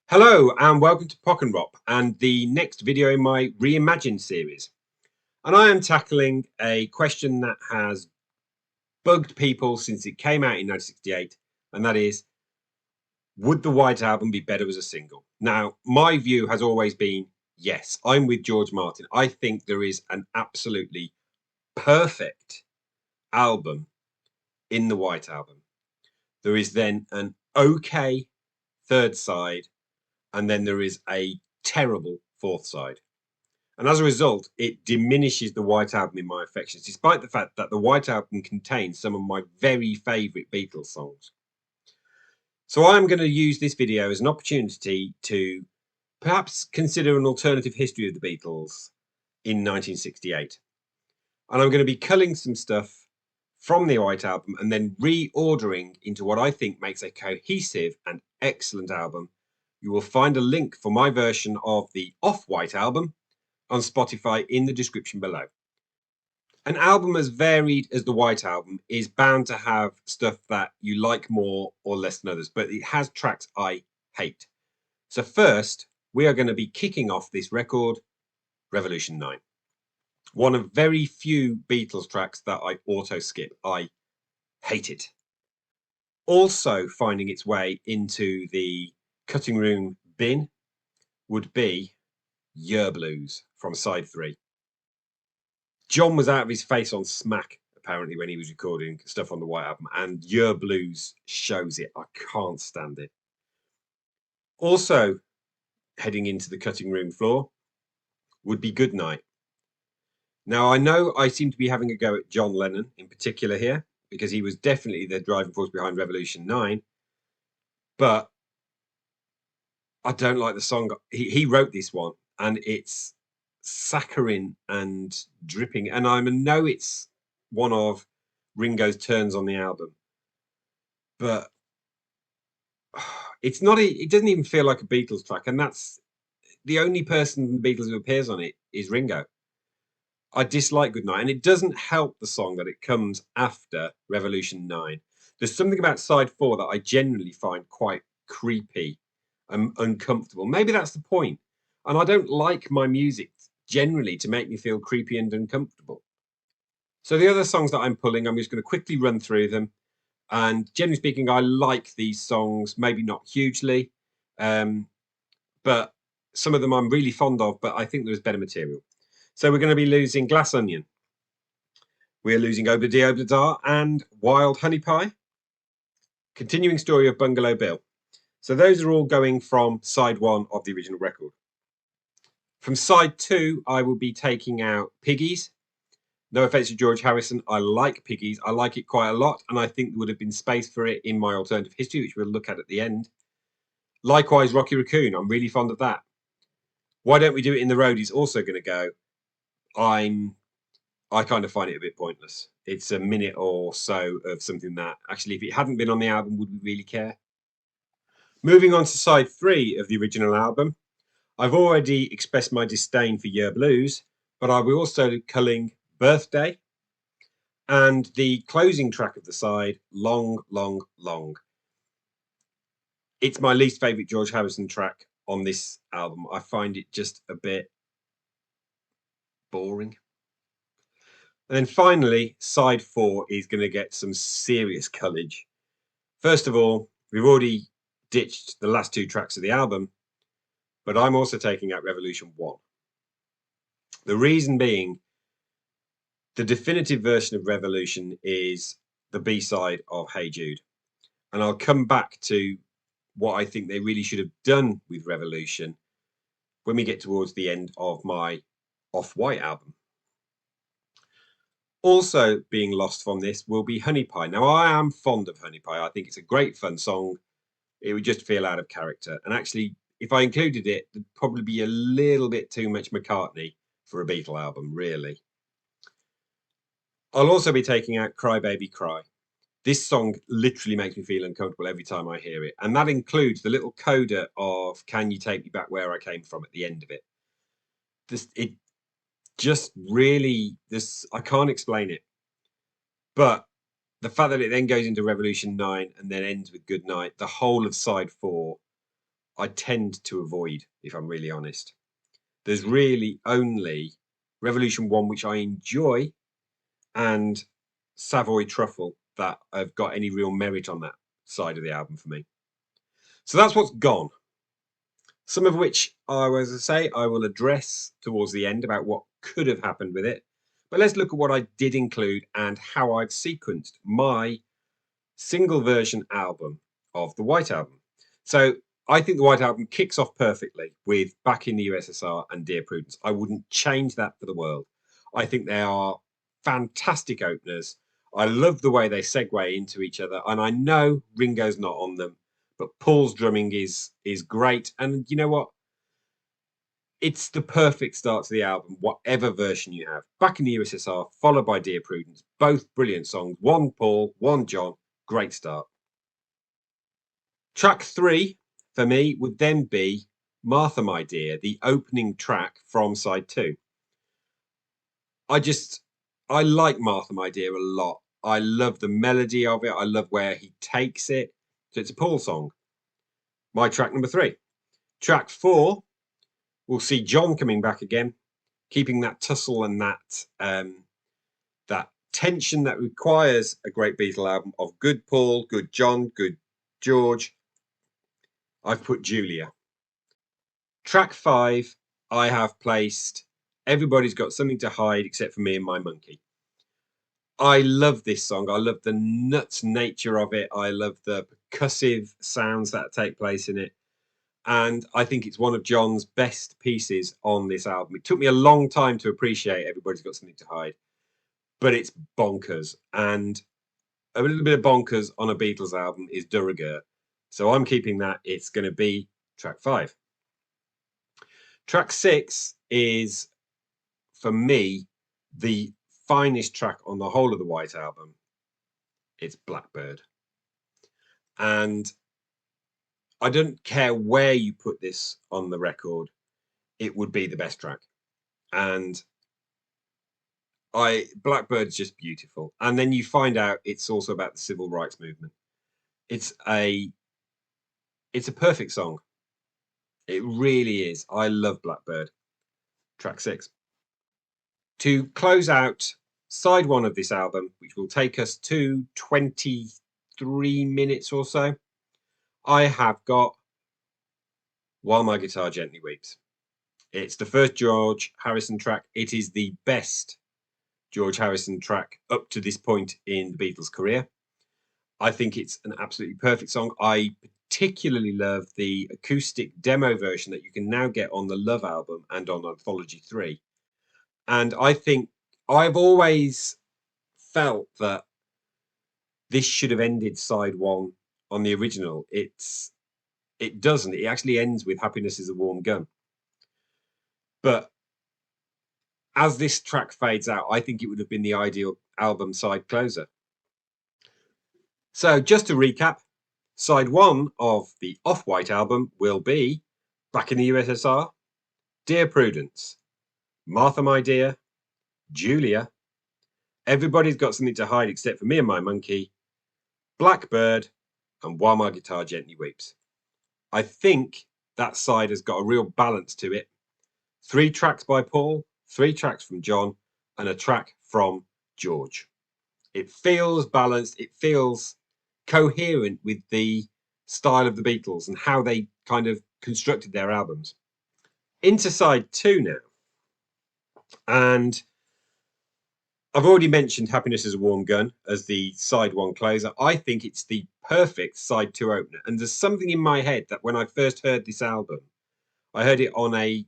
Hello and welcome to Pockenrop and the next video in my ReImagined series. And I am tackling a question that has bugged people since it came out in 1968, and that is, would the White Album be better as a single? Now, my view has always been yes. I'm with George Martin. I think there is an absolutely perfect album in the White Album. There is then an okay third side, and then there is a terrible fourth side. And as a result, it diminishes the White Album in my affections, despite the fact that the White Album contains some of my very favourite Beatles songs. So I'm going to use this video as an opportunity to perhaps consider an alternative history of the Beatles in 1968. And I'm going to be culling some stuff from the White Album and then reordering into what I think makes a cohesive and excellent album. You will find a link for my version of the Off-White Album on Spotify in the description below. An album as varied as the White Album is bound to have stuff that you like more or less than others, but it has tracks I hate. So first, we are going to be kicking off this record, Revolution 9. One of very few Beatles tracks that I auto skip. I hate it. Also finding its way into the cutting room bin would be Yer Blues from side 3. John was out of his face on smack, apparently, when he was recording stuff on the White Album, and Yer Blues shows it. I can't stand it. Also, heading into the cutting room floor would be Goodnight. Now, I know I seem to be having a go at John Lennon in particular here, because he was definitely the driving force behind Revolution 9, but I don't like the song. He wrote this one, and it's saccharine and dripping, and I know it's one of Ringo's turns on the album, but it's not. It doesn't even feel like a Beatles track, and that's the only person in the Beatles who appears on it is Ringo. I dislike Goodnight, and it doesn't help the song that it comes after Revolution 9. There's something about side 4 that I generally find quite creepy and uncomfortable. Maybe that's the point. And I don't like my music generally to make me feel creepy and uncomfortable. So the other songs that I'm pulling, I'm just going to quickly run through them. And generally speaking, I like these songs, maybe not hugely, but some of them I'm really fond of, but I think there's better material. So we're going to be losing Glass Onion. We're losing Obla Di Obla Da and Wild Honey Pie. Continuing story of Bungalow Bill. So those are all going from side 1 of the original record. From side 2, I will be taking out Piggies. No offense to George Harrison, I like Piggies. I like it quite a lot, and I think there would have been space for it in my alternative history, which we'll look at the end. Likewise, Rocky Raccoon, I'm really fond of that. Why Don't We Do It in the Road is also going to go. I kind of find it a bit pointless. It's a minute or so of something that actually, if it hadn't been on the album, would we really care? Moving on to side 3 of the original album, I've already expressed my disdain for Yer Blues, but I will also culling Birthday and the closing track of the side, Long, Long, Long. It's my least favourite George Harrison track on this album. I find it just a bit boring. And then finally, side 4 is going to get some serious cullage. First of all, we've already ditched the last 2 tracks of the album, but I'm also taking out Revolution 1. The reason being, the definitive version of Revolution is the B-side of Hey Jude. And I'll come back to what I think they really should have done with Revolution when we get towards the end of my Off-White album. Also being lost from this will be Honey Pie. Now, I am fond of Honey Pie. I think it's a great fun song. It would just feel out of character. And actually, if I included it, there'd probably be a little bit too much McCartney for a Beatle album, really. I'll also be taking out Cry Baby Cry. This song literally makes me feel uncomfortable every time I hear it. And that includes the little coda of Can You Take Me Back Where I Came From at the end of it. It just really, I can't explain it. But the fact that it then goes into Revolution 9 and then ends with Goodnight, the whole of side 4, I tend to avoid, if I'm really honest. There's really only Revolution 1, which I enjoy, and Savoy Truffle that have got any real merit on that side of the album for me. So that's what's gone. Some of which, as I say, I will address towards the end about what could have happened with it. But let's look at what I did include and how I've sequenced my single version album of the White Album. So I think the White Album kicks off perfectly with Back in the USSR and Dear Prudence. I wouldn't change that for the world. I think they are fantastic openers. I love the way they segue into each other, and I know Ringo's not on them, but Paul's drumming is great. And you know what? It's the perfect start to the album, whatever version you have. Back in the USSR, followed by Dear Prudence, both brilliant songs. One Paul, one John, great start. Track 3 for me would then be Martha, My Dear, the opening track from side 2. I like Martha, My Dear a lot. I love the melody of it. I love where he takes it. So it's a Paul song. My track number 3. Track 4, we'll see John coming back again, keeping that tussle and that tension that requires a great Beatle album of good Paul, good John, good George. I've put Julia. Track 5, I have placed Everybody's Got Something to Hide Except for Me and My Monkey. I love this song. I love the nuts nature of it. I love the percussive sounds that take place in it. And I think it's one of John's best pieces on this album. It took me a long time to appreciate Everybody's Got Something to Hide, but it's bonkers. And a little bit of bonkers on a Beatles album is de rigueur. So I'm keeping that. It's going to be track 5. Track 6 is, for me, the finest track on the whole of the White Album. It's Blackbird. And I don't care where you put this on the record, it would be the best track. And Blackbird's just beautiful. And then you find out it's also about the civil rights movement. It's a perfect song. It really is. I love Blackbird. Track 6. To close out side 1 of this album, which will take us to 23 minutes or so, I have got While My Guitar Gently Weeps. It's the first George Harrison track. It is the best George Harrison track up to this point in the Beatles' career. I think it's an absolutely perfect song. I particularly love the acoustic demo version that you can now get on the Love album and on Anthology 3. And I think I've always felt that this should have ended side 1 on the original. It doesn't. It actually ends with Happiness is a Warm Gun. But as this track fades out, I think it would have been the ideal album side closer. So just to recap, side 1 of the Off-White album will be Back in the USSR, Dear Prudence, Martha, My Dear, Julia, Everybody's Got Something to Hide Except for Me and My Monkey, Blackbird, and While My Guitar Gently Weeps. I think that side has got a real balance to it. 3 tracks by Paul, 3 tracks from John, and a track from George. It feels balanced. It feels coherent with the style of the Beatles and how they kind of constructed their albums. Into side 2 now. And I've already mentioned Happiness is a Warm Gun as the side 1 closer. I think it's the perfect side 2 opener. And there's something in my head that when I first heard this album, I heard it on a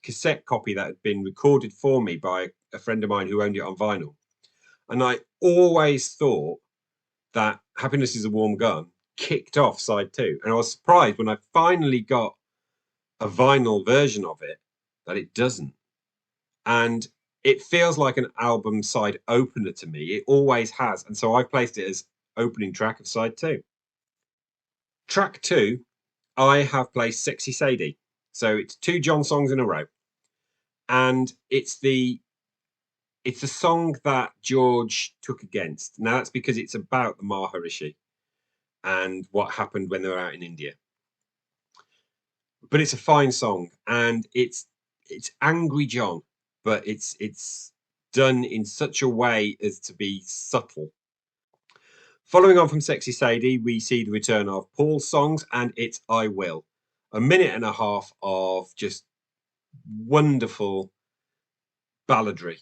cassette copy that had been recorded for me by a friend of mine who owned it on vinyl. And I always thought that Happiness is a Warm Gun kicked off side 2. And I was surprised when I finally got a vinyl version of it that it doesn't. And it feels like an album side opener to me. It always has. And so I placed it as opening track of side 2. Track 2, I have placed Sexy Sadie. So it's 2 John songs in a row. And it's the song that George took against. Now that's because it's about the Maharishi and what happened when they were out in India. but it's a fine song, and it's Angry John, but it's done in such a way as to be subtle. Following on from Sexy Sadie, we see the return of Paul's songs, and it's I Will. A minute and a half of just wonderful balladry.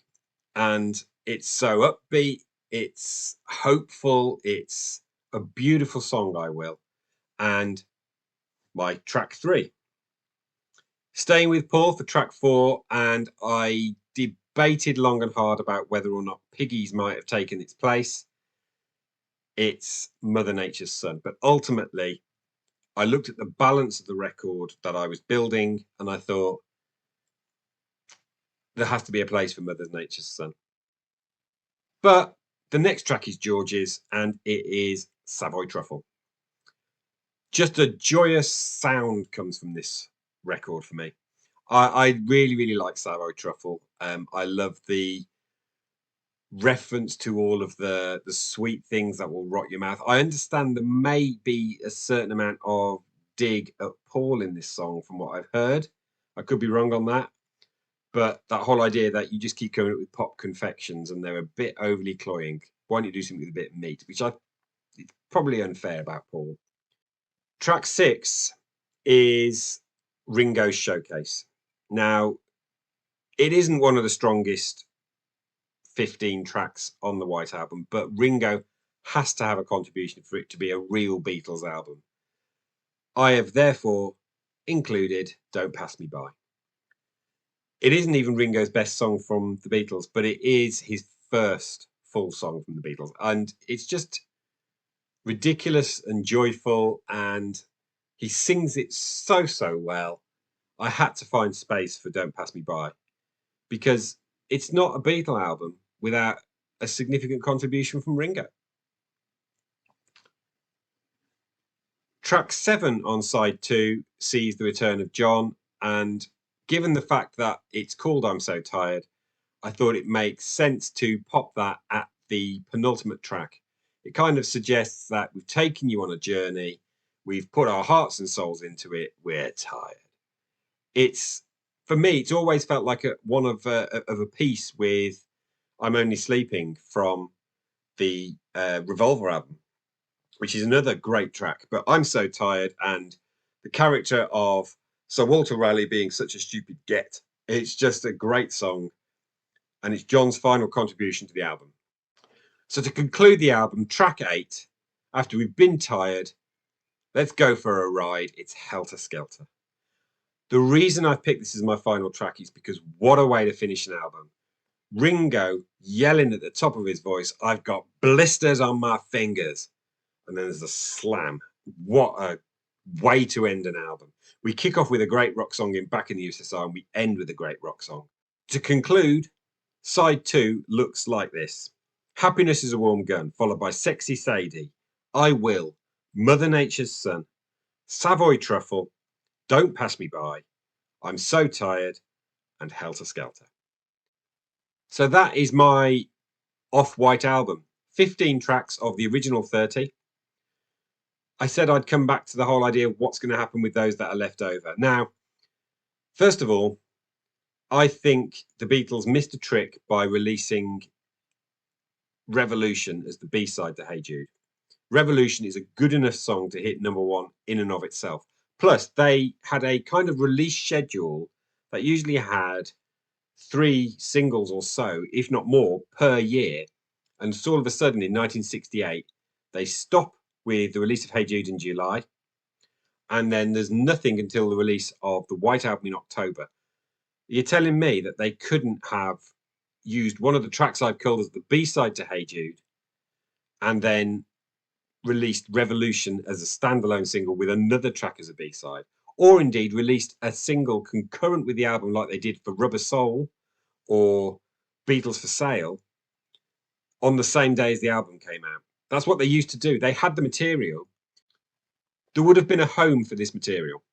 And it's so upbeat, it's hopeful, it's a beautiful song, I Will. And my track 3. Staying with Paul for track 4, and I debated long and hard about whether or not Piggies might have taken its place. It's Mother Nature's Son. But ultimately, I looked at the balance of the record that I was building, and I thought there has to be a place for Mother Nature's Son. But the next track is George's, and it is Savoy Truffle. Just a joyous sound comes from this record for me. I really, really like Savoy Truffle. I love the reference to all of the sweet things that will rot your mouth. I understand there may be a certain amount of dig at Paul in this song from what I've heard. I could be wrong on that. But that whole idea that you just keep coming up with pop confections and they're a bit overly cloying. Why don't you do something with a bit of meat? Which it's probably unfair about Paul. Track 6 is Ringo's Showcase. Now, it isn't one of the strongest 15 tracks on the White Album, but Ringo has to have a contribution for it to be a real Beatles album. I have therefore included Don't Pass Me By. It isn't even Ringo's best song from the Beatles, but it is his first full song from the Beatles. And it's just ridiculous and joyful, and he sings it so, so well. I had to find space for Don't Pass Me By because it's not a Beatle album without a significant contribution from Ringo. Track 7 on side 2 sees the return of John, and given the fact that it's called I'm So Tired, I thought it makes sense to pop that at the penultimate track. It kind of suggests that we've taken you on a journey, we've put our hearts and souls into it, we're tired. It's, for me, it's always felt like one of a piece with I'm Only Sleeping from the Revolver album, which is another great track. But I'm So Tired, and the character of Sir Walter Raleigh being such a stupid get, it's just a great song, and it's John's final contribution to the album. So to conclude the album, track 8, after we've been tired, let's go for a ride. It's Helter Skelter. The reason I picked this as my final track is because what a way to finish an album. Ringo yelling at the top of his voice, I've got blisters on my fingers. And then there's a slam. What a way to end an album. We kick off with a great rock song in Back in the USSR, and we end with a great rock song. To conclude, side 2 looks like this. Happiness is a Warm Gun, followed by Sexy Sadie, I Will, Mother Nature's Son, Savoy Truffle, Don't Pass Me By, I'm So Tired, and Helter Skelter. So that is my Off-White album. 15 tracks of the original 30. I said I'd come back to the whole idea of what's going to happen with those that are left over. Now, first of all, I think the Beatles missed a trick by releasing Revolution as the B-side to Hey Jude. Revolution is a good enough song to hit #1 in and of itself. Plus, they had a kind of release schedule that usually had 3 singles or so, if not more, per year. And so all of a sudden in 1968, they stop with the release of Hey Jude in July. And then there's nothing until the release of the White Album in October. You're telling me that they couldn't have used one of the tracks I've called as the B-side to Hey Jude and then released Revolution as a standalone single with another track as a B-side, or indeed released a single concurrent with the album like they did for Rubber Soul or Beatles for Sale on the same day as the album came out. That's what they used to do. They had the material. There would have been a home for this material.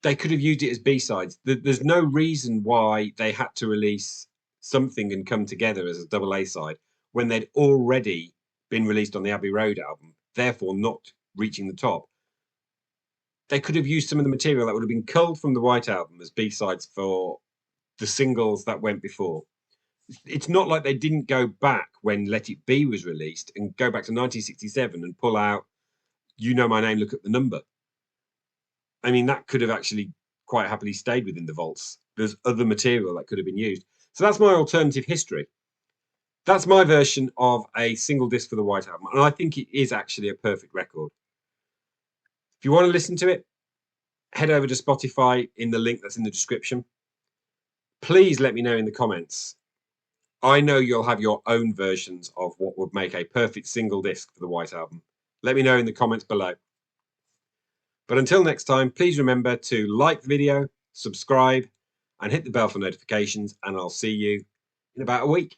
They could have used it as B-sides. There's no reason why they had to release something and come together as a double A-side when they'd already been released on the Abbey Road album, therefore not reaching the top. they could have used some of the material that would have been culled from the White Album as B-sides for the singles that went before. It's not like they didn't go back when Let It Be was released and go back to 1967 and pull out You Know My Name, Look at the Number. I mean, that could have actually quite happily stayed within the vaults. There's other material that could have been used. So that's my alternative history. That's my version of a single disc for the White Album, and I think it is actually a perfect record. If you want to listen to it, head over to Spotify in the link that's in the description. Please let me know in the comments. I know you'll have your own versions of what would make a perfect single disc for the White Album. Let me know in the comments below. But until next time, please remember to like the video, subscribe, and hit the bell for notifications, and I'll see you in about a week.